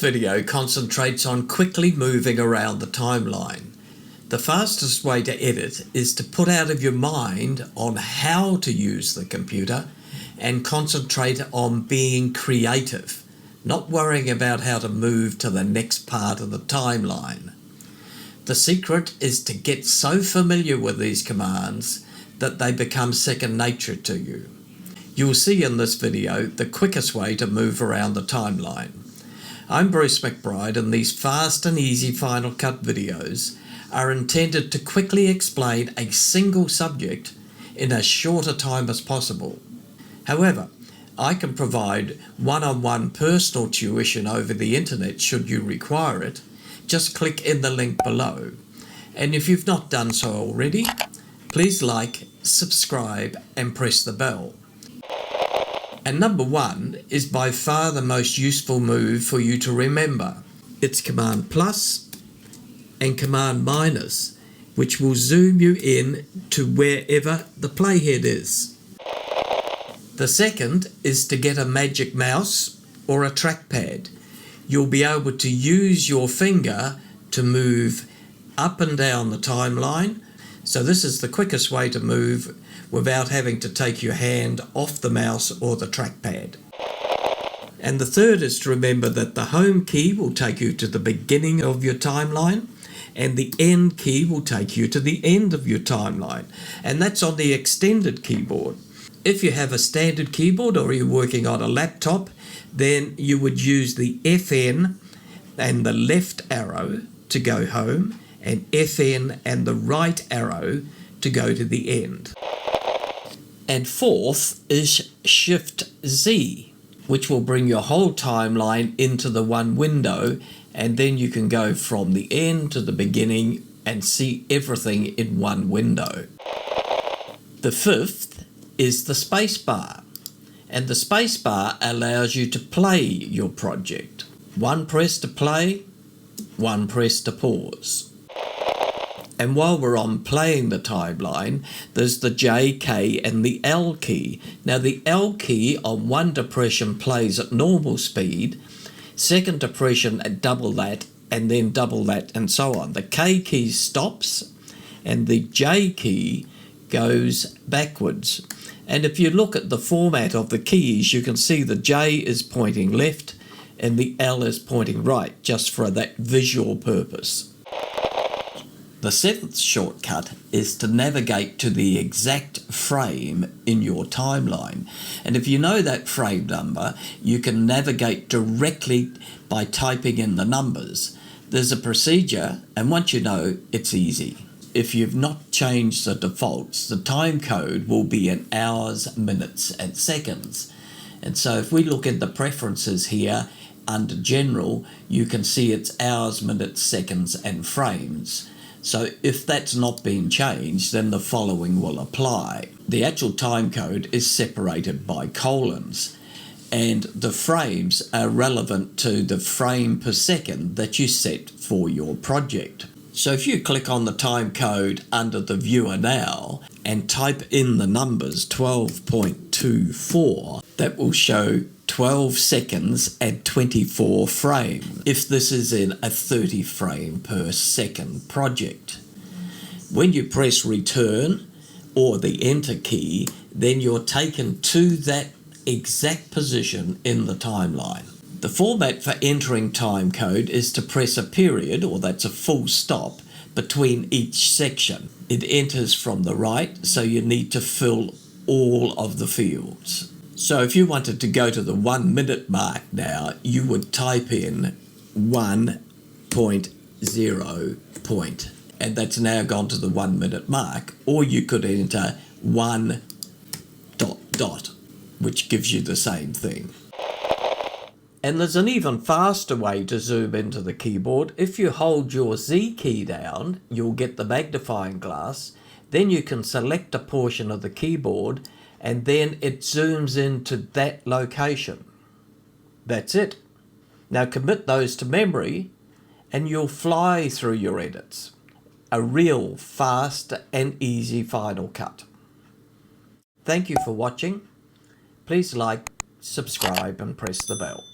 video concentrates on quickly moving around the timeline. The fastest way to edit is to put out of your mind on how to use the computer and concentrate on being creative, not worrying about how to move to the next part of the timeline. The secret is to get so familiar with these commands that they become second nature to you. You'll see in this video the quickest way to move around the timeline. I'm Bruce Macbryde, and these fast and easy Final Cut videos are intended to quickly explain a single subject in as short a time as possible. However, I can provide one-on-one personal tuition over the internet should you require it. Just click in the link below. And if you've not done so already, please like, subscribe and press the bell. And number one is by far the most useful move for you to remember. It's Command plus and Command minus, which will zoom you in to wherever the playhead is. The second is to get a magic mouse or a trackpad. You'll be able to use your finger to move up and down the timeline. So this is the quickest way to move without having to take your hand off the mouse or the trackpad. And the third is to remember that the home key will take you to the beginning of your timeline, and the end key will take you to the end of your timeline. And that's on the extended keyboard. If you have a standard keyboard or you're working on a laptop, then you would use the FN and the left arrow to go home, and FN and the right arrow to go to the end. And fourth is Shift Z, which will bring your whole timeline into the one window, and then you can go from the end to the beginning and see everything in one window. The fifth is the space bar, and the space bar allows you to play your project. One press to play, one press to pause. And while we're on playing the timeline, there's the J, K and the L key. Now the L key on one depression plays at normal speed, second depression at double that, and then double that, and so on. The K key stops and the J key goes backwards. And if you look at the format of the keys, you can see the J is pointing left and the L is pointing right, just for that visual purpose. The seventh shortcut is to navigate to the exact frame in your timeline. And if you know that frame number, you can navigate directly by typing in the numbers. There's a procedure, and once you know, it's easy. If you've not changed the defaults, the time code will be in hours, minutes and seconds. And so if we look at the preferences here under general, you can see it's hours, minutes, seconds and frames. So if that's not been changed, then the following will apply. The actual time code is separated by colons, and the frames are relevant to the frame per second that you set for your project. So if you click on the time code under the viewer now and type in the numbers 12.24, that will show 12 seconds and 24 frames if this is in a 30 frame per second project. When you press return or the enter key, then you're taken to that exact position in the timeline. The format for entering time code is to press a period, or that's a full stop, between each section. It enters from the right, so you need to fill all of the fields. So if you wanted to go to the 1 minute mark now, you would type in 1.0. And that's now gone to the 1 minute mark. Or you could enter 1 ... which gives you the same thing. And there's an even faster way to zoom into the keyboard. If you hold your Z key down, you'll get the magnifying glass. Then you can select a portion of the keyboard, and then it zooms into that location. That's it. Now commit those to memory and you'll fly through your edits. A real fast and easy Final Cut. Thank you for watching. Please like, subscribe and press the bell.